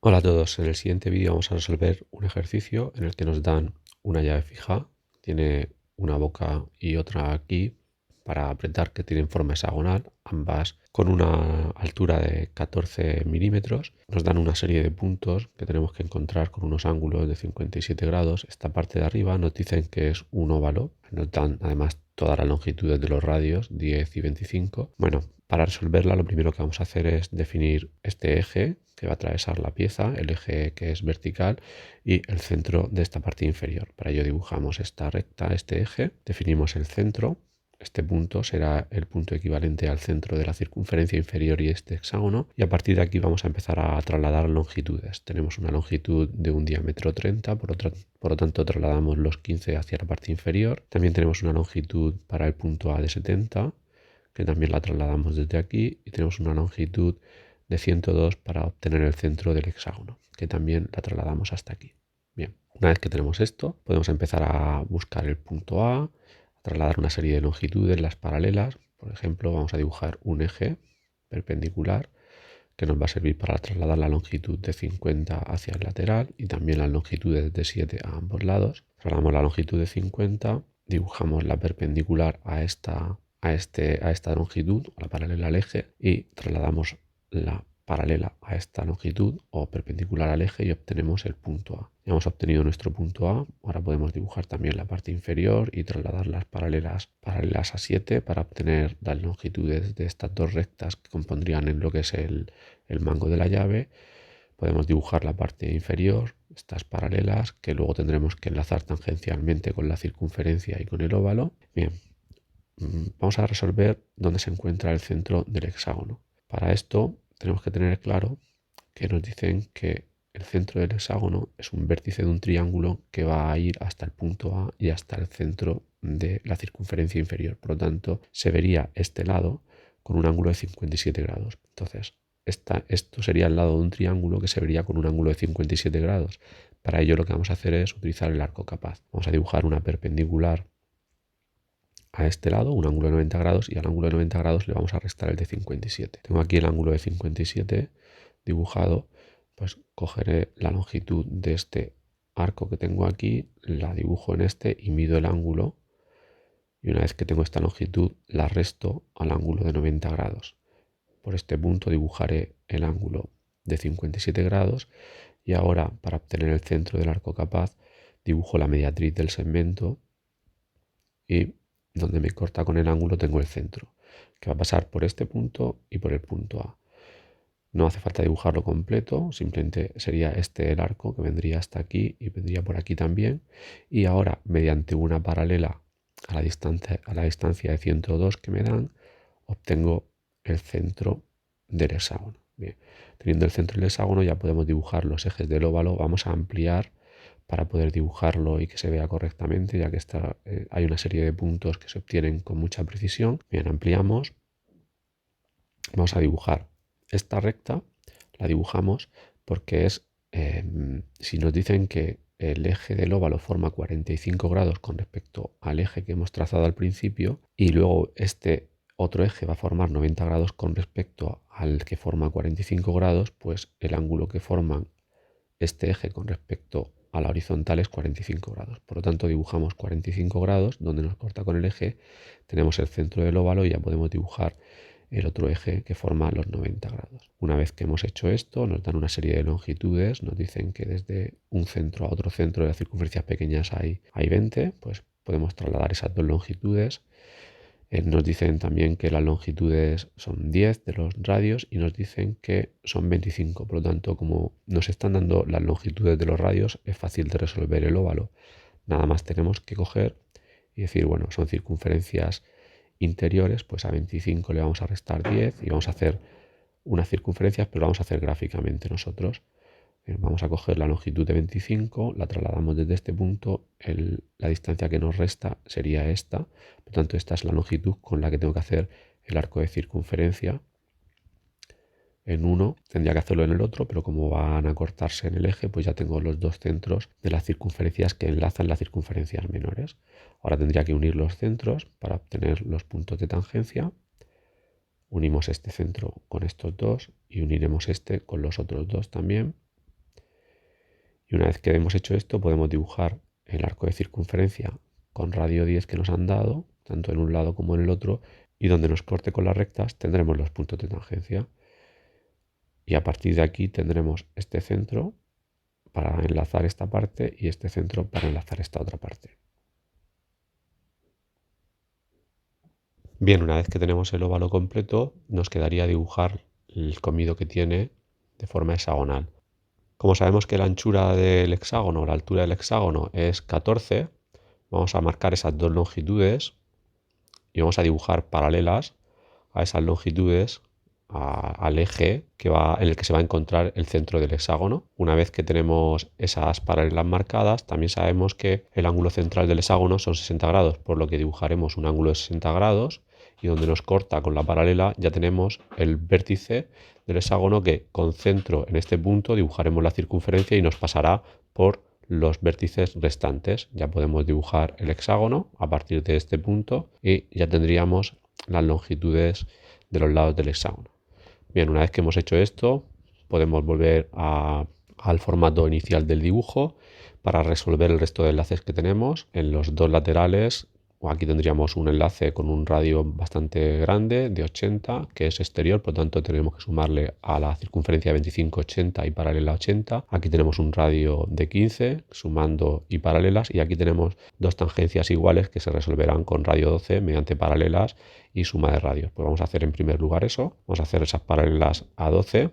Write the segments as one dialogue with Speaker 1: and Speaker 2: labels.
Speaker 1: Hola a todos, en el siguiente vídeo vamos a resolver un ejercicio en el que nos dan una llave fija, tiene una boca y otra aquí para apretar, que tienen forma hexagonal, ambas con una altura de 14 milímetros. Nos dan una serie de puntos que tenemos que encontrar con unos ángulos de 57 grados. Esta parte de arriba nos dicen que es un óvalo, nos dan además todas las longitudes de los radios, 10 y 25. Bueno, para resolverla lo primero que vamos a hacer es definir este eje que va a atravesar la pieza, el eje que es vertical y el centro de esta parte inferior. Para ello dibujamos esta recta, este eje, definimos el centro. Este punto será el punto equivalente al centro de la circunferencia inferior y este hexágono, y a partir de aquí vamos a empezar a trasladar longitudes. Tenemos una longitud de un diámetro 30, por lo tanto trasladamos los 15 hacia la parte inferior. También tenemos una longitud para el punto A de 70, que también la trasladamos desde aquí, y tenemos una longitud de 102 para obtener el centro del hexágono, que también la trasladamos hasta aquí. Bien, una vez que tenemos esto, podemos empezar a buscar el punto A, trasladar una serie de longitudes, las paralelas. Por ejemplo, vamos a dibujar un eje perpendicular que nos va a servir para trasladar la longitud de 50 hacia el lateral y también las longitudes de 7 a ambos lados. Trasladamos la longitud de 50, dibujamos la perpendicular a esta longitud, a la paralela al eje, y trasladamos la paralela a esta longitud o perpendicular al eje y obtenemos el punto A. Ya hemos obtenido nuestro punto A, ahora podemos dibujar también la parte inferior y trasladar las paralelas a 7 para obtener las longitudes de estas dos rectas que compondrían en lo que es el mango de la llave. Podemos dibujar la parte inferior, estas paralelas, que luego tendremos que enlazar tangencialmente con la circunferencia y con el óvalo. Bien, vamos a resolver dónde se encuentra el centro del hexágono. Para esto tenemos que tener claro que nos dicen que el centro del hexágono es un vértice de un triángulo que va a ir hasta el punto A y hasta el centro de la circunferencia inferior. Por lo tanto, se vería este lado con un ángulo de 57 grados. Entonces, esto sería el lado de un triángulo que se vería con un ángulo de 57 grados. Para ello lo que vamos a hacer es utilizar el arco capaz. Vamos a dibujar una perpendicular a este lado, un ángulo de 90 grados, y al ángulo de 90 grados le vamos a restar el de 57. Tengo aquí el ángulo de 57 dibujado, pues cogeré la longitud de este arco que tengo aquí, la dibujo en este y mido el ángulo, y una vez que tengo esta longitud la resto al ángulo de 90 grados. Por este punto dibujaré el ángulo de 57 grados, y ahora para obtener el centro del arco capaz dibujo la mediatriz del segmento, y donde me corta con el ángulo tengo el centro, que va a pasar por este punto y por el punto A. No hace falta dibujarlo completo, simplemente sería este el arco que vendría hasta aquí y vendría por aquí también. Y ahora, mediante una paralela a la distancia de 102 que me dan, obtengo el centro del hexágono. Bien, teniendo el centro del hexágono ya podemos dibujar los ejes del óvalo. Vamos a ampliar para poder dibujarlo y que se vea correctamente, ya que hay una serie de puntos que se obtienen con mucha precisión. Bien, ampliamos. Vamos a dibujar esta recta, la dibujamos porque si nos dicen que el eje del óvalo forma 45 grados con respecto al eje que hemos trazado al principio, y luego este otro eje va a formar 90 grados con respecto al que forma 45 grados, pues el ángulo que forman este eje con respecto a la horizontal es 45 grados. Por lo tanto, dibujamos 45 grados, donde nos corta con el eje, tenemos el centro del óvalo y ya podemos dibujar el otro eje que forma los 90 grados. Una vez que hemos hecho esto, nos dan una serie de longitudes, nos dicen que desde un centro a otro centro de las circunferencias pequeñas hay 20, pues podemos trasladar esas dos longitudes. Nos dicen también que las longitudes son 10 de los radios y nos dicen que son 25. Por lo tanto, como nos están dando las longitudes de los radios, es fácil de resolver el óvalo. Nada más tenemos que coger y decir, bueno, son circunferencias interiores, pues a 25 le vamos a restar 10 y vamos a hacer unas circunferencias, pero lo vamos a hacer gráficamente nosotros. Vamos a coger la longitud de 25, la trasladamos desde este punto, la distancia que nos resta sería esta, por tanto esta es la longitud con la que tengo que hacer el arco de circunferencia en uno. Tendría que hacerlo en el otro, pero como van a cortarse en el eje, pues ya tengo los dos centros de las circunferencias que enlazan las circunferencias menores. Ahora tendría que unir los centros para obtener los puntos de tangencia. Unimos este centro con estos dos y uniremos este con los otros dos también. Y una vez que hemos hecho esto, podemos dibujar el arco de circunferencia con radio 10 que nos han dado, tanto en un lado como en el otro, y donde nos corte con las rectas tendremos los puntos de tangencia. Y a partir de aquí tendremos este centro para enlazar esta parte y este centro para enlazar esta otra parte. Bien, una vez que tenemos el óvalo completo, nos quedaría dibujar el comido que tiene de forma hexagonal. Como sabemos que la anchura del hexágono, la altura del hexágono es 14, vamos a marcar esas dos longitudes y vamos a dibujar paralelas a esas longitudes al eje en el que se va a encontrar el centro del hexágono. Una vez que tenemos esas paralelas marcadas, también sabemos que el ángulo central del hexágono son 60 grados, por lo que dibujaremos un ángulo de 60 grados y donde nos corta con la paralela ya tenemos el vértice del hexágono que con centro en este punto dibujaremos la circunferencia y nos pasará por los vértices restantes. Ya podemos dibujar el hexágono a partir de este punto y ya tendríamos las longitudes de los lados del hexágono. Bien, una vez que hemos hecho esto, podemos volver al formato inicial del dibujo para resolver el resto de enlaces que tenemos. En los dos laterales, aquí tendríamos un enlace con un radio bastante grande de 80, que es exterior, por lo tanto tenemos que sumarle a la circunferencia 25, 80 y paralela 80. Aquí tenemos un radio de 15, sumando y paralelas, y aquí tenemos dos tangencias iguales que se resolverán con radio 12 mediante paralelas y suma de radios. Pues vamos a hacer en primer lugar eso, vamos a hacer esas paralelas a 12,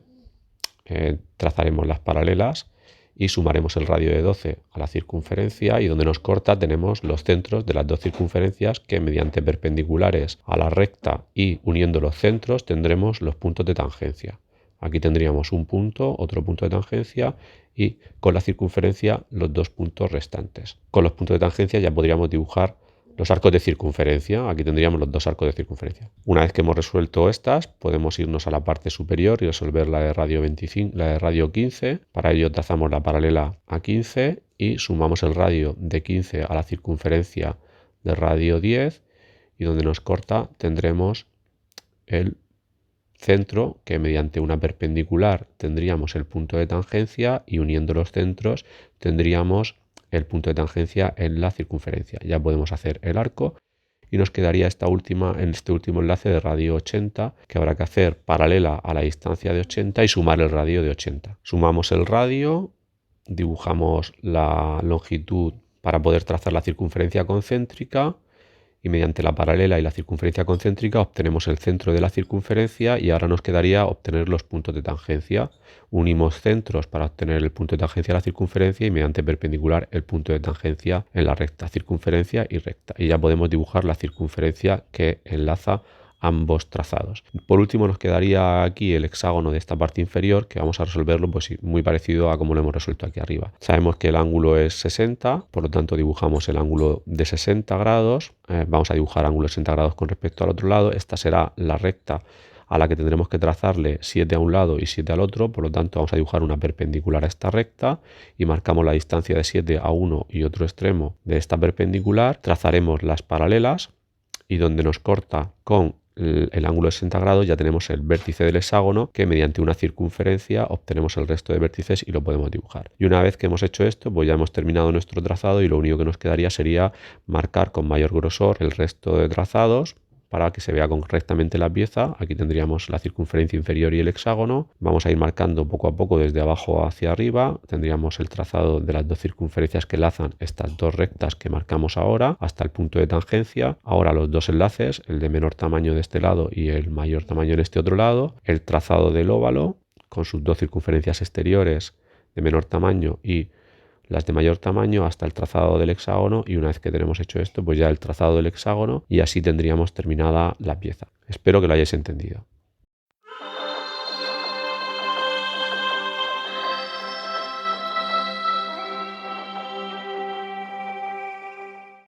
Speaker 1: trazaremos las paralelas y sumaremos el radio de 12 a la circunferencia y donde nos corta tenemos los centros de las dos circunferencias que mediante perpendiculares a la recta y uniendo los centros tendremos los puntos de tangencia. Aquí tendríamos un punto, otro punto de tangencia y con la circunferencia los dos puntos restantes. Con los puntos de tangencia ya podríamos dibujar los arcos de circunferencia. Aquí tendríamos los dos arcos de circunferencia. Una vez que hemos resuelto estas, podemos irnos a la parte superior y resolver la de radio 25, la de radio 15. Para ello trazamos la paralela a 15 y sumamos el radio de 15 a la circunferencia de radio 10 y donde nos corta tendremos el centro que mediante una perpendicular tendríamos el punto de tangencia y uniendo los centros tendríamos el punto de tangencia en la circunferencia. Ya podemos hacer el arco y nos quedaría este último enlace de radio 80 que habrá que hacer paralela a la distancia de 80 y sumar el radio de 80. Sumamos el radio, dibujamos la longitud para poder trazar la circunferencia concéntrica y mediante la paralela y la circunferencia concéntrica obtenemos el centro de la circunferencia y ahora nos quedaría obtener los puntos de tangencia. Unimos centros para obtener el punto de tangencia a la circunferencia y mediante perpendicular el punto de tangencia en la recta, circunferencia y recta. Y ya podemos dibujar la circunferencia que enlaza ambos trazados. Por último nos quedaría aquí el hexágono de esta parte inferior que vamos a resolverlo pues muy parecido a como lo hemos resuelto aquí arriba. Sabemos que el ángulo es 60, por lo tanto dibujamos el ángulo de 60 grados. Vamos a dibujar ángulo de 60 grados con respecto al otro lado. Esta será la recta a la que tendremos que trazarle 7 a un lado y 7 al otro, por lo tanto vamos a dibujar una perpendicular a esta recta y marcamos la distancia de 7 a uno y otro extremo de esta perpendicular, trazaremos las paralelas y donde nos corta con el ángulo de 60 grados ya tenemos el vértice del hexágono que mediante una circunferencia obtenemos el resto de vértices y lo podemos dibujar. Y una vez que hemos hecho esto, pues ya hemos terminado nuestro trazado y lo único que nos quedaría sería marcar con mayor grosor el resto de trazados para que se vea correctamente la pieza. Aquí tendríamos la circunferencia inferior y el hexágono. Vamos a ir marcando poco a poco desde abajo hacia arriba. Tendríamos el trazado de las dos circunferencias que enlazan estas dos rectas que marcamos ahora hasta el punto de tangencia. Ahora los dos enlaces, el de menor tamaño de este lado y el mayor tamaño en este otro lado. El trazado del óvalo con sus dos circunferencias exteriores de menor tamaño y las de mayor tamaño hasta el trazado del hexágono y una vez que tenemos hecho esto pues ya el trazado del hexágono y así tendríamos terminada la pieza. Espero que lo hayáis entendido.